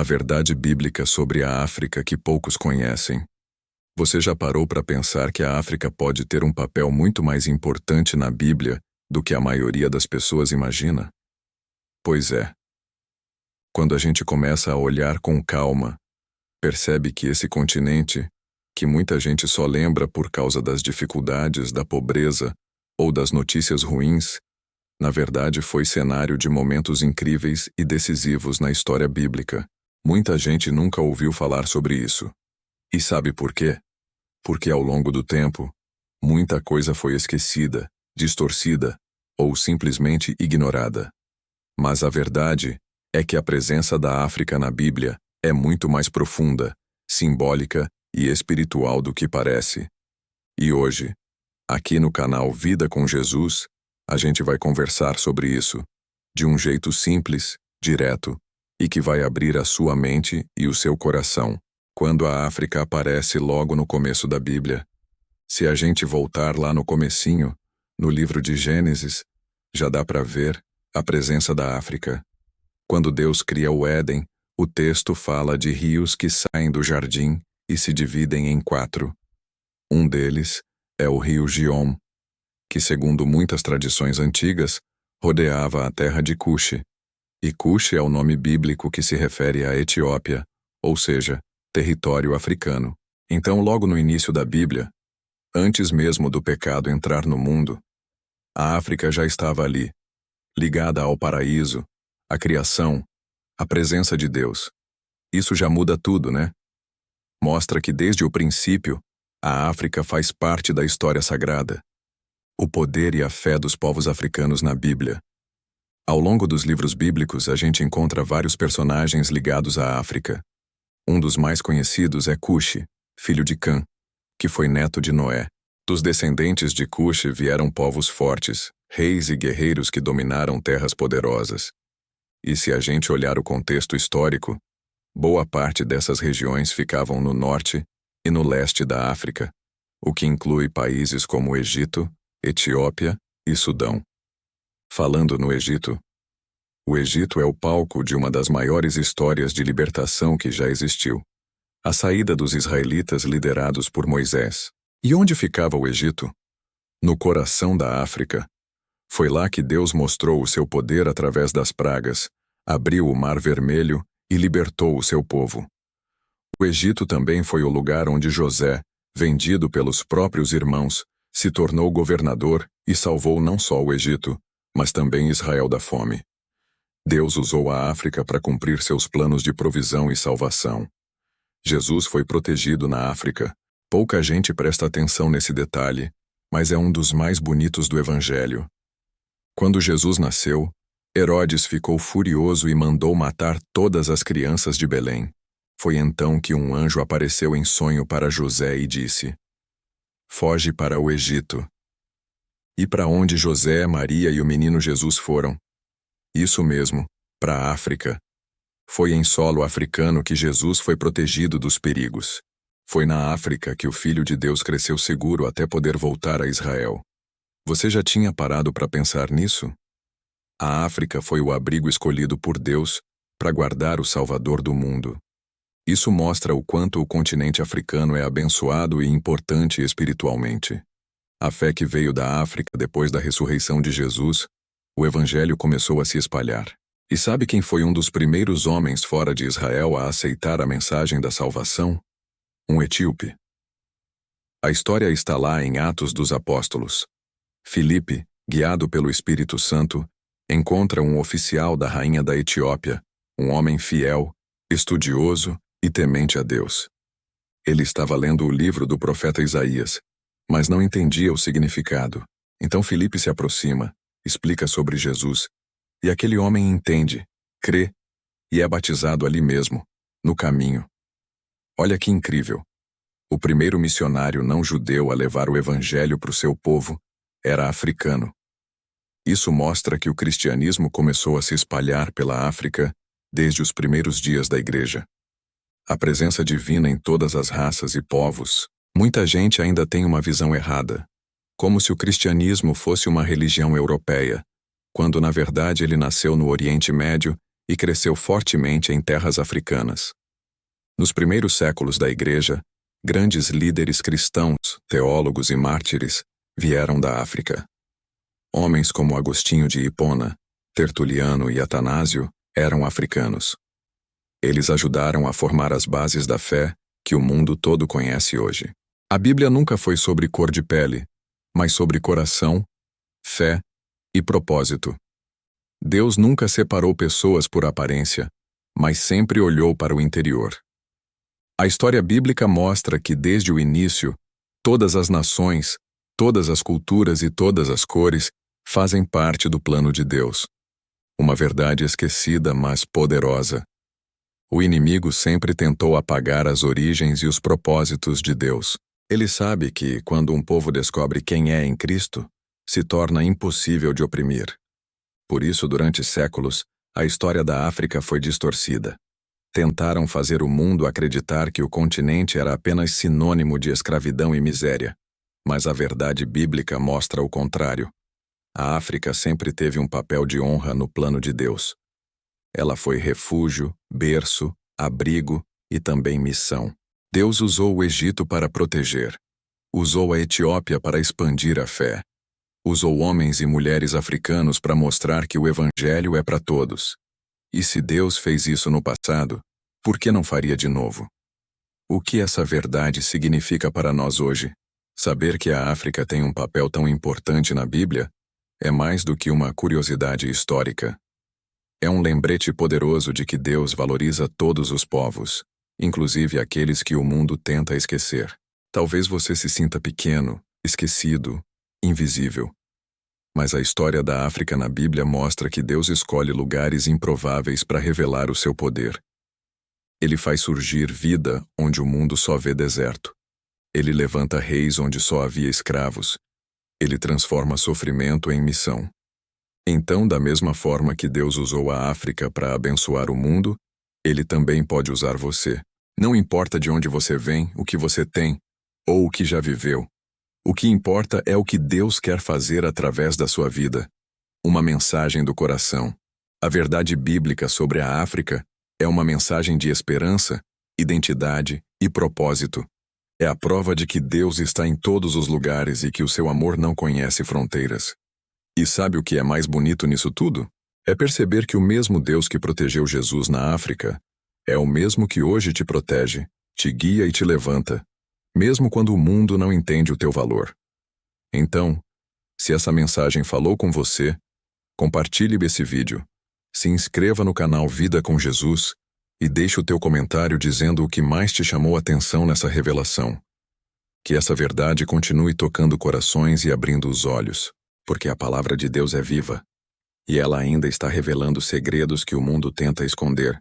A verdade bíblica sobre a África que poucos conhecem. Você já parou para pensar que a África pode ter um papel muito mais importante na Bíblia do que a maioria das pessoas imagina? Pois é. Quando a gente começa a olhar com calma, percebe que esse continente, que muita gente só lembra por causa das dificuldades, da pobreza ou das notícias ruins, na verdade foi cenário de momentos incríveis e decisivos na história bíblica. Muita gente nunca ouviu falar sobre isso. E sabe por quê? Porque ao longo do tempo, muita coisa foi esquecida, distorcida ou simplesmente ignorada. Mas a verdade é que a presença da África na Bíblia é muito mais profunda, simbólica e espiritual do que parece. E hoje, aqui no canal Vida com Jesus, a gente vai conversar sobre isso, de um jeito simples, direto, e que vai abrir a sua mente e o seu coração. Quando a África aparece logo no começo da Bíblia, se a gente voltar lá no comecinho, no livro de Gênesis, já dá para ver a presença da África. Quando Deus cria o Éden, o texto fala de rios que saem do jardim e se dividem em 4. Um deles é o rio Gihon, que segundo muitas tradições antigas, rodeava a terra de Cuxi. E Cuxi é o nome bíblico que se refere à Etiópia, ou seja, território africano. Então, logo no início da Bíblia, antes mesmo do pecado entrar no mundo, a África já estava ali, ligada ao paraíso, à criação, à presença de Deus. Isso já muda tudo, né? Mostra que desde o princípio, a África faz parte da história sagrada. O poder e a fé dos povos africanos na Bíblia. Ao longo dos livros bíblicos, a gente encontra vários personagens ligados à África. Um dos mais conhecidos é Cuxi, filho de Cã, que foi neto de Noé. Dos descendentes de Cuxi vieram povos fortes, reis e guerreiros que dominaram terras poderosas. E se a gente olhar o contexto histórico, boa parte dessas regiões ficavam no norte e no leste da África, o que inclui países como Egito, Etiópia e Sudão. Falando no Egito, o Egito é o palco de uma das maiores histórias de libertação que já existiu. A saída dos israelitas liderados por Moisés. E onde ficava o Egito? No coração da África. Foi lá que Deus mostrou o seu poder através das pragas, abriu o Mar Vermelho e libertou o seu povo. O Egito também foi o lugar onde José, vendido pelos próprios irmãos, se tornou governador e salvou não só o Egito, mas também Israel da fome. Deus usou a África para cumprir seus planos de provisão e salvação. Jesus foi protegido na África. Pouca gente presta atenção nesse detalhe, mas é um dos mais bonitos do Evangelho. Quando Jesus nasceu, Herodes ficou furioso e mandou matar todas as crianças de Belém. Foi então que um anjo apareceu em sonho para José e disse: "Foge para o Egito." E para onde José, Maria e o menino Jesus foram? Isso mesmo, para a África. Foi em solo africano que Jesus foi protegido dos perigos. Foi na África que o Filho de Deus cresceu seguro até poder voltar a Israel. Você já tinha parado para pensar nisso? A África foi o abrigo escolhido por Deus para guardar o Salvador do mundo. Isso mostra o quanto o continente africano é abençoado e importante espiritualmente. A fé que veio da África depois da ressurreição de Jesus, o Evangelho começou a se espalhar. E sabe quem foi um dos primeiros homens fora de Israel a aceitar a mensagem da salvação? Um etíope. A história está lá em Atos dos Apóstolos. Filipe, guiado pelo Espírito Santo, encontra um oficial da rainha da Etiópia, um homem fiel, estudioso e temente a Deus. Ele estava lendo o livro do profeta Isaías, mas não entendia o significado. Então Filipe se aproxima, explica sobre Jesus, e aquele homem entende, crê, e é batizado ali mesmo, no caminho. Olha que incrível. O primeiro missionário não judeu a levar o evangelho para o seu povo era africano. Isso mostra que o cristianismo começou a se espalhar pela África desde os primeiros dias da igreja. A presença divina em todas as raças e povos. Muita gente ainda tem uma visão errada, como se o cristianismo fosse uma religião europeia, quando na verdade ele nasceu no Oriente Médio e cresceu fortemente em terras africanas. Nos primeiros séculos da Igreja, grandes líderes cristãos, teólogos e mártires vieram da África. Homens como Agostinho de Hipona, Tertuliano e Atanásio eram africanos. Eles ajudaram a formar as bases da fé que o mundo todo conhece hoje. A Bíblia nunca foi sobre cor de pele, mas sobre coração, fé e propósito. Deus nunca separou pessoas por aparência, mas sempre olhou para o interior. A história bíblica mostra que, desde o início, todas as nações, todas as culturas e todas as cores fazem parte do plano de Deus. Uma verdade esquecida, mas poderosa. O inimigo sempre tentou apagar as origens e os propósitos de Deus. Ele sabe que, quando um povo descobre quem é em Cristo, se torna impossível de oprimir. Por isso, durante séculos, a história da África foi distorcida. Tentaram fazer o mundo acreditar que o continente era apenas sinônimo de escravidão e miséria. Mas a verdade bíblica mostra o contrário. A África sempre teve um papel de honra no plano de Deus. Ela foi refúgio, berço, abrigo e também missão. Deus usou o Egito para proteger. Usou a Etiópia para expandir a fé. Usou homens e mulheres africanos para mostrar que o Evangelho é para todos. E se Deus fez isso no passado, por que não faria de novo? O que essa verdade significa para nós hoje? Saber que a África tem um papel tão importante na Bíblia é mais do que uma curiosidade histórica. É um lembrete poderoso de que Deus valoriza todos os povos, inclusive aqueles que o mundo tenta esquecer. Talvez você se sinta pequeno, esquecido, invisível. Mas a história da África na Bíblia mostra que Deus escolhe lugares improváveis para revelar o seu poder. Ele faz surgir vida onde o mundo só vê deserto. Ele levanta reis onde só havia escravos. Ele transforma sofrimento em missão. Então, da mesma forma que Deus usou a África para abençoar o mundo, Ele também pode usar você. Não importa de onde você vem, o que você tem, ou o que já viveu. O que importa é o que Deus quer fazer através da sua vida. Uma mensagem do coração. A verdade bíblica sobre a África é uma mensagem de esperança, identidade e propósito. É a prova de que Deus está em todos os lugares e que o seu amor não conhece fronteiras. E sabe o que é mais bonito nisso tudo? É perceber que o mesmo Deus que protegeu Jesus na África é o mesmo que hoje te protege, te guia e te levanta, mesmo quando o mundo não entende o teu valor. Então, se essa mensagem falou com você, compartilhe esse vídeo, se inscreva no canal Vida com Jesus e deixe o teu comentário dizendo o que mais te chamou a atenção nessa revelação. Que essa verdade continue tocando corações e abrindo os olhos, porque a palavra de Deus é viva, e ela ainda está revelando segredos que o mundo tenta esconder.